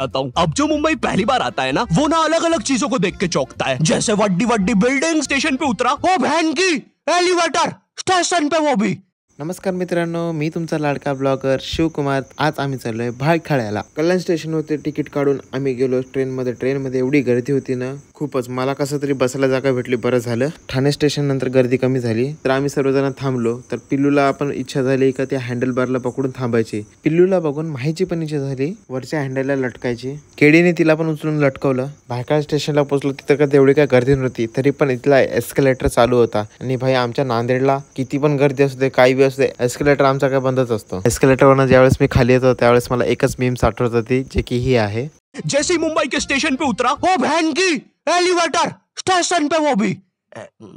आता हूँ। अब जो मुंबई पहली बार आता है ना, वो ना अलग अलग चीजों को देख के चौंकता है। जैसे वड्डी वड्डी बिल्डिंग, स्टेशन पे उतरा, ओ बहन की एलिवेटर, स्टेशन पे वो भी। नमस्कार मित्रांनो, मी तुमचा लाडका ब्लॉगर शिवकुमार। आज आम्ही चाललोय भायखळ्याला। कल्याण स्टेशन होते तिकीट काढून आम्ही गेलो ट्रेनमध्ये एवढी गर्दी होती ना, खूपच। मला कसं तरी बसायला जागा भेटली, बरं झालं। ठाणे स्टेशन नंतर गर्दी कमी झाली, तर आम्ही सर्वजण थांबलो। तर पिल्लूला आपण इच्छा झाली का त्या हँडल बारला पकडून थांबायची। पिल्लूला बघून माहीची पण इच्छा झाली वरच्या हँडलला लटकायची। केडीने तिला पण उचलून लटकवलं। भायखळा स्टेशनला पोहोचलो, तिथं का तेवढी काय गर्दी नव्हती, तरी पण इथला एस्केलेटर चालू होता। आणि भाई आमच्या नांदेडला किती पण गर्दी असू दे, काही बी असू दे, एस्केलेटर आमचा काय बंदच असतो। एस्केलेटरवरनं ज्यावेळेस मी खाली येतो त्यावेळेस मला एकच मीम्स आठवत होती, जे की ही आहे। जैसे ही मुंबई के स्टेशन पे उतरा, ओ बहन की एलिवेटर, स्टेशन पे वो भी।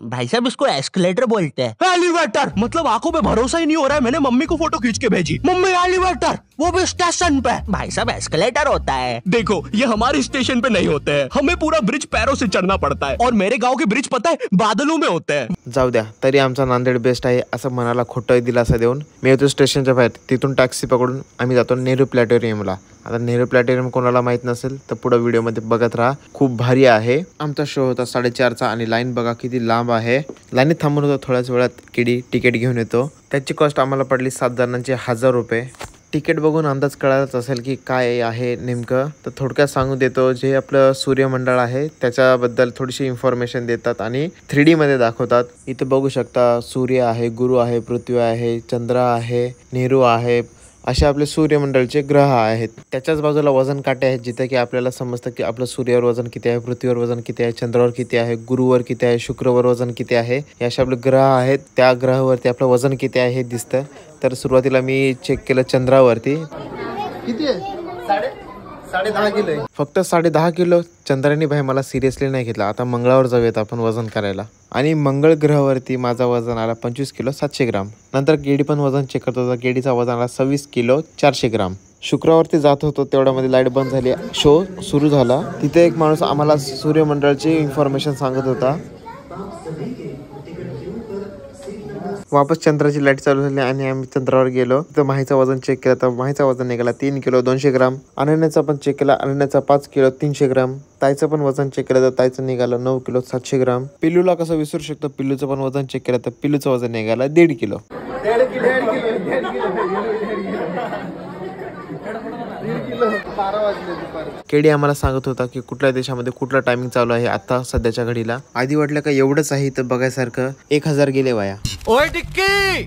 भाई साहब इसको एस्केलेटर बोलते हैं। एलिवेटर मतलब आंखों पे भरोसा ही नहीं हो रहा है। मैंने मम्मी को फोटो खींच के भेजी, मम्मी एलिवेटर, वो भी स्टेशन पे। भाई साहब एस्केलेटर होता है। देखो ये हमारे स्टेशन पे नहीं होते हैं, हमें पूरा ब्रिज पैरों से चढ़ना पड़ता है। और मेरे गांव के ब्रिज पता है बादलों में होते हैं। जाऊ द्या, तरी आमचा नांदेड बेस्ट आहे असं मनाला खोटं दिलासा देऊन मी येतो स्टेशनच्या बाहेर। तिथून टॅक्सी पकडून आम्ही जातो नेहरू प्लॅनेटोरियमला। आता नेहरू प्लॅनेटोरियम कोणाला माहित नसेल तर पुढे व्हिडिओमध्ये बघत राहा, खूप भारी आहे। आमचा शो होता 4:30चा आणि लाईन बघा किती लांब आहे। लाईनीत थांबून होतो, थोड्याच वेळात केडी तिकीट घेऊन येतो। त्याची कॉस्ट आम्हाला पडली 7 जणांची 1000 रुपये। तिकीट बघून अंदाज कळालाच असेल की काय आहे नेमकं, तर थोडक्यात सांगू देतो। जे आपलं सूर्यमंडळ आहे त्याच्याबद्दल थोडीशी इन्फॉर्मेशन देतात आणि 3D मध्ये दाखवतात। इथं बघू शकता सूर्य आहे, गुरु आहे, पृथ्वी आहे, चंद्र आहे, नेहरू आहे, असे आपले सूर्यमंडळचे ग्रह आहेत। त्याच्याच बाजूला वजन काटे आहेत, जिथे की आपल्याला समजतं की आपलं सूर्यावर वजन किती आहे, पृथ्वीवर वजन किती आहे, चंद्रावर किती आहे, गुरुवर किती आहे, शुक्रवर वजन किती आहे। हे असे आपले ग्रह आहेत, त्या ग्रहावरती आपलं वजन किती आहे हे दिसतं। तर सुरुवातीला मी चेक केलं चंद्रावरती, किती आहे, 10.5 किलो आहे, फक्त 10.5 किलो। चंद्राने भाई मला सिरियसली नाही घेतला। आता मंगळावर जाऊयात आपण वजन करायला। आणि मंगळ ग्रहावरती माझा वजन आला 25 किलो 700 ग्राम। नंतर केडी पण वजन चेक करत होता, केडीचा वजन आला 26 किलो 400 ग्राम। शुक्रवारती जात होतो तेवढ्यामध्ये लाईट बंद झाली, शो सुरू झाला। तिथे एक माणूस आम्हाला सूर्यमंडळाची इन्फॉर्मेशन सांगत होता। वापस चंद्राची लाईट चालू झाली आणि आम्ही चंद्रावर गेलो। तर माहीचं वजन चेक केलं तर माहीचं वजन निघाला 3 किलो 200 ग्राम। अनन्याचा पण चेक केला, अनन्याचा 5 किलो 300 ग्राम। ताईचं पण वजन चेक केलं तर ताईचं निघालं 9 किलो 700 ग्राम। पिल्लूला कसं विसरू शकतो, पिल्लूचं पण वजन चेक केलं तर पिल्लूचं वजन निघालं 1.5 किलो। केडी आम्हाला सांगत होता की कुठल्या देशामध्ये कुठला टायमिंग चालू आहे आता सध्याच्या घडीला। आधी वाटलं का एवढंच आहे तर बघायसारखं, 1000 गेले वाया। ओए टिक्की,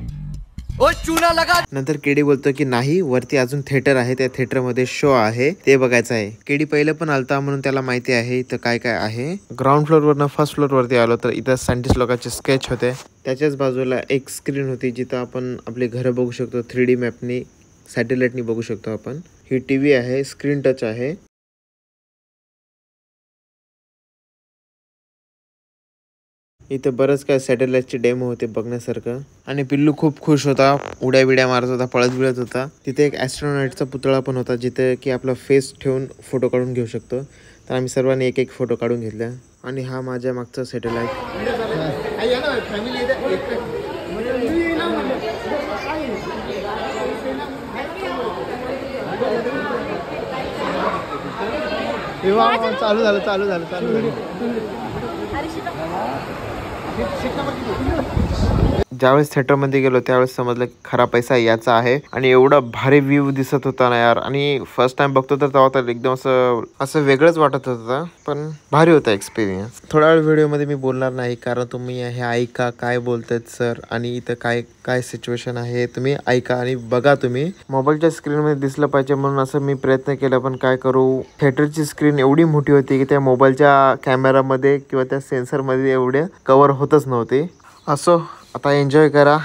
ओए चूना लगा। नंतर केडी बोलतो की नाही, वरती अजून थिएटर आहे, त्या थिएटर मध्ये शो आहे, ते बघायचं आहे। केडी पहिले पण आलता म्हणून त्याला माहिती आहे इथं काय काय आहे। ग्राउंड फ्लोर वरनं फर्स्ट फ्लोर वरती आलो तर इथं सायंटिस्ट लोकांचे स्केच होते। त्याच्याच बाजूला एक स्क्रीन होती जिथं आपण आपले घर बघू शकतो, 3D मॅपनी सॅटेलाइटनी बघू शकतो आपण। ही टीव्ही आहे, स्क्रीन टच आहे। इथे बरंच काय सॅटेलाइटचे डेमो होते बघण्यासारखं। आणि पिल्लू खूप खुश होता, उड्या बिड्या मारत होता, पळत बिळत होता। तिथे एक ॲस्ट्रोनॉटचा पुतळा पण होता, जिथे की आपला फेस ठेवून फोटो काढून घेऊ शकतो। तर आम्ही सर्वांनी एक एक फोटो काढून घेतला। आणि हा माझ्या मागचा सॅटेलाइट। चालू झालं। ज्यावेळेस थिएटरमध्ये गेलो त्यावेळेस समजलं की खरा पैसा याचा आहे। आणि एवढा भारी व्ह्यू दिसत होता ना यार। आणि फर्स्ट टाइम बघतो तर तेव्हा तर एकदम असं वेगळंच वाटत होतं, पण भारी होता एक्सपिरियन्स। थोड्या वेळ व्हिडिओमध्ये मी बोलणार नाही, कारण तुम्ही हे ऐका काय बोलतात सर, आणि इथं काय काय सिच्युएशन आहे तुम्ही ऐका आणि बघा। तुम्ही मोबाईलच्या स्क्रीनमध्ये दिसलं पाहिजे म्हणून असं मी प्रयत्न केला, पण काय करू, थिएटरची स्क्रीन एवढी मोठी होती की त्या मोबाईलच्या कॅमेरामध्ये किंवा त्या सेन्सरमध्ये एवढे कव्हर होतच नव्हते। असो, आता एन्जॉय करा।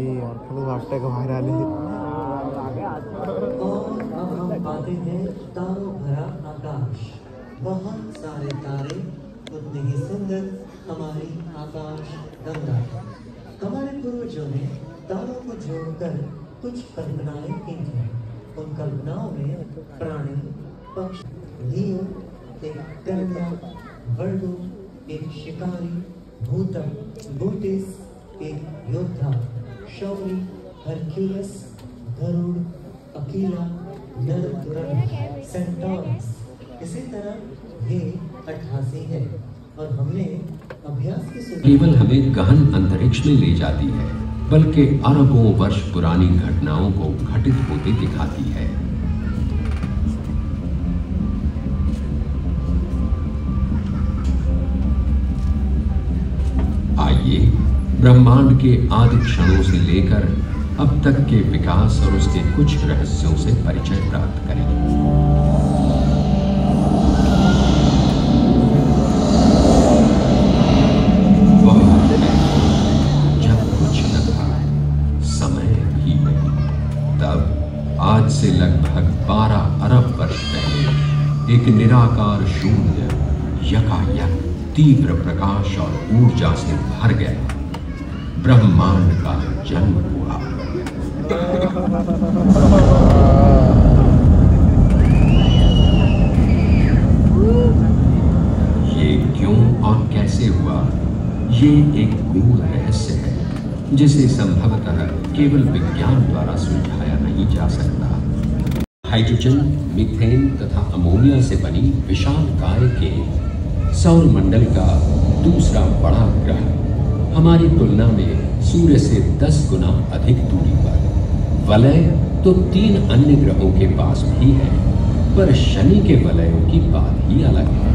हे यार खरंच वाटतंय का बाहेर आले. पाते हैं तारों भरा आकाश, बहुत सारे तारे, उतने ही सुंदर हमारी आकाश गंगा. हमारे पूर्वजों ने तारों को जोड़कर कुछ कल्पनाएं की थी. उन कल्पनाओं में प्राणी, पक्षी, लियो एक कर्ता, वर्गो एक शिकारी, भूतम बूटिस एक योद्धा, शौरी हरक्यूलस, गरुड़, अकीला, नर तुरंग, सेंटोरस. इसी तरह ये 88 है और हमने अभ्यास की केवल हमें गहन अंतरिक्ष में ले जाती है, बल्कि अरबों वर्ष पुरानी घटनाओं को घटित होते दिखाती है. आइए ब्रह्मांड के आदि क्षणों से लेकर अब तक के विकास और उसके कुछ रहस्यों से परिचय प्राप्त करें. जब कुछ न था, समय भी नहीं, तब आज से लगभग 12 अरब वर्ष पहले एक निराकार शून्य यकायक तीव्र प्रकाश और ऊर्जा से भर गया ब्रह्मांड का जन्म हुआ. ये क्यों और कैसे हुआ, ये एक गूढ़ रहस्य है जिसे संभवतः केवल विज्ञान द्वारा सुलझाया नहीं जा सकता. हाइड्रोजन, मीथेन तथा अमोनिया से बनी विशालकाय के सौर मंडल का दूसरा बड़ा ग्रह हमारी तुलना में सूर्य से 10 गुना अधिक दूरी पर. वलय तो 3 अन्य ग्रहों के पास भी है, पर शनि के वलयों की बात ही अलग है.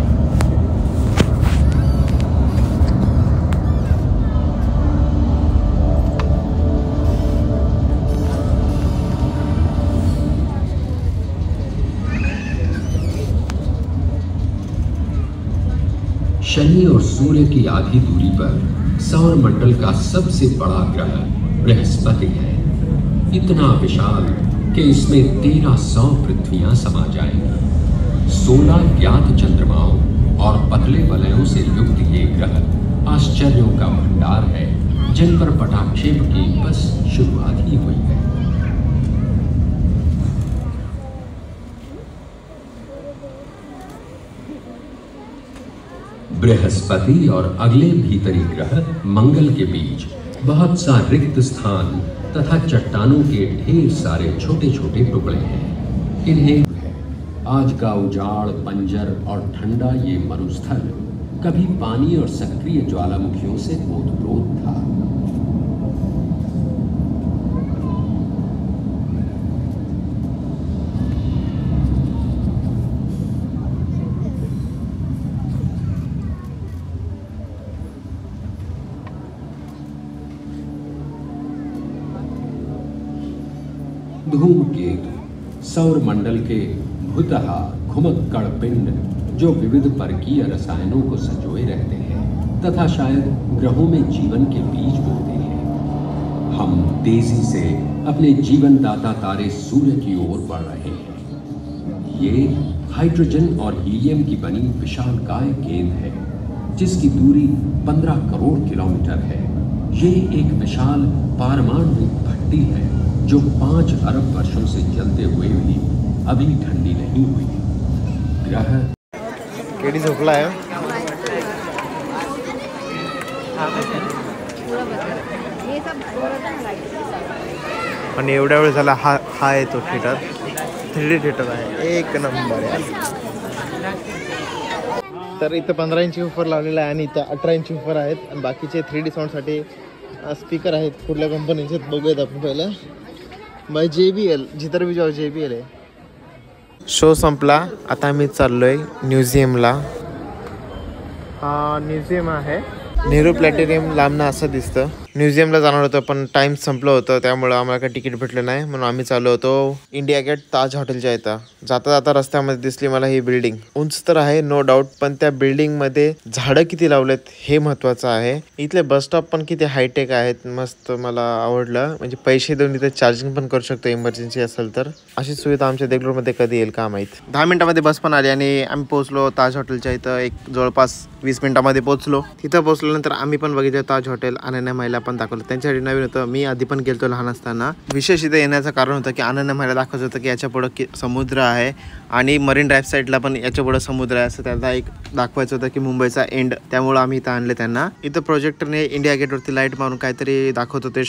शनि और सूर्य की आधी दूरी पर सौर मंडल का सबसे बड़ा ग्रह बृहस्पति है. इतना विशाल कि इसमें 1300 पृथ्वियां समा जाएंगी. 16 ज्ञात चंद्रमाओं और पतले वलयों से युक्त ये ग्रह आश्चर्यों का भंडार है, जिन पर पटाक्षेप की बस शुरुआत ही हुई है. बृहस्पति और अगले भीतरी ग्रह मंगल के बीच बहुत सा रिक्त स्थान तथा चट्टानों के ढेर सारे छोटे छोटे टुकड़े हैं. इन्हें आज का उजाड़, बंजर और ठंडा ये मरुस्थल कभी पानी और सक्रिय ज्वालामुखियों से ओतप्रोत था. धूमकेतु सौर मंडल के भूतः घुमक्कड़ पिंड जो विविध परकीय रसायनों को संजोए रहते हैं तथा शायद ग्रहों में जीवन के बीज बोते हैं. हम तेजी से अपने जीवनदाता तारे सूर्य की ओर बढ़ रहे हैं. ये हाइड्रोजन और हीलियम की बनी विशालकाय गेंद है जिसकी दूरी 15 करोड़ किलोमीटर है. ये एक विशाल पारमाणविक भट्टी है जो 5 अरब वर्षों से जलते हुए भी अभी ठंडी नहीं हुई. ग्रह केडी झोपला आहे. आणि एवढ्या वेळ झाला हा येतो थिएटर. 3D थिएटर आहे, एक नंबर आहे. तर इथं 15 इंची ऑफर लावलेला आहे आणि इथं 18 इंची ऑफर आहेत आणि बाकीचे 3D साऊंडसाठी स्पीकर आहेत. कुठल्या कंपनीचे बघूयात आपण पहिलं. बाय JBL, जितर भी जाऊ JBL आहे. शो संपला, आता आम्ही चाललोय म्युझियमला. हा म्युझियम आहे नेहरू प्लॅनेटरियम. लांबनं असं दिसतं. म्युझियमला जाणार होतो पण टाइम संपलं होतं, त्यामुळं आम्हाला काही तिकीट भेटलं नाही, म्हणून आम्ही चाललो होतो इंडिया गेट ताज हॉटेलच्या इथं. जाता जाता रस्त्यामध्ये दिसली मला ही बिल्डिंग. उंच तर आहे नो डाऊट, पण त्या बिल्डिंग मध्ये झाडं किती लावलेत हे महत्वाचं आहे. इथले बस स्टॉप पण किती हायटेक आहेत, मस्त मला आवडलं. म्हणजे पैसे देऊन इथे चार्जिंग पण करू शकतो इमर्जन्सी असेल तर. अशी सुविधा आमच्या देगलूरमध्ये कधी येईल का माहीत. 10 मिनिटामध्ये बस पण आली आणि आम्ही पोहोचलो ताज हॉटेलच्या इथं. एक जवळपास 20 मिनिटामध्ये पोहोचलो. तिथं पोहोचल्यानंतर आम्ही पण बघितलं ताज हॉटेल. अनन्या महिला पण दाखवलं, त्यांच्यासाठी नवीन होतं. मी आधी पण गेलतो लहान असताना. विशेष इथं येण्याचं कारण होतं की अनन्या महिला दाखवत होतं की याच्या पुढं समुद्र आहे आणि मरीन ड्राईव्ह साईडला पण याच्या पुढं समुद्र आहे, असं त्याला एक दाखवायचं होतं की मुंबईचा एंड. त्यामुळं आम्ही इथं आणले त्यांना. इथं प्रोजेक्टरने इंडिया गेटवरती लाईट मारून काहीतरी दाखवत होते.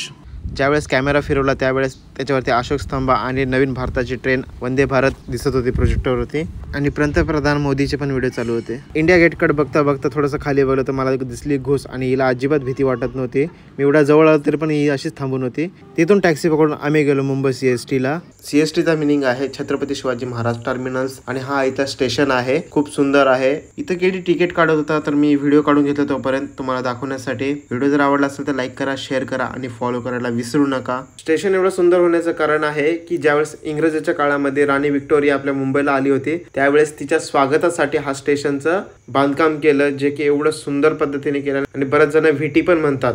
ज्यावेळेस कॅमेरा फिरवला त्यावेळेस त्याच्यावरती अशोक स्तंभ आणि नवीन भारताची ट्रेन वंदे भारत दिसत होती प्रोजेक्टरवरती. आणि पंतप्रधान मोदीचे पण व्हिडिओ चालू होते. इंडिया गेटकडे बघता बघता थोडंसं खाली बघलं तर मला दिसली घुस आणि हिला अजिबात भीती वाटत नव्हती. मी एवढ्या जवळ आलो तरी पण ही अशीच थांबून होती. तिथून टॅक्सी पकडून आम्ही गेलो मुंबई CSTला. CSTचा मिनिंग आहे छत्रपती शिवाजी महाराज टर्मिनल्स आणि हा इथं स्टेशन आहे. खूप सुंदर आहे. इथं किती तिकीट काढत होता तर मी व्हिडिओ काढून घेतला तोपर्यंत तुम्हाला दाखवण्यासाठी. व्हिडिओ जर आवडला असेल तर लाईक करा, शेअर करा आणि फॉलो करायला विसरू नका. स्टेशन एवढं सुंदर होण्याचं कारण आहे की ज्यावेळेस इंग्रजांच्या काळामध्ये राणी व्हिक्टोरिया आपल्या मुंबईला आली होती त्यावेळेस तिच्या स्वागतासाठी हा स्टेशनचं बांधकाम केलं, जे की एवढं सुंदर पद्धतीने केलं आणि बरेच जण व्हीटी पण म्हणतात.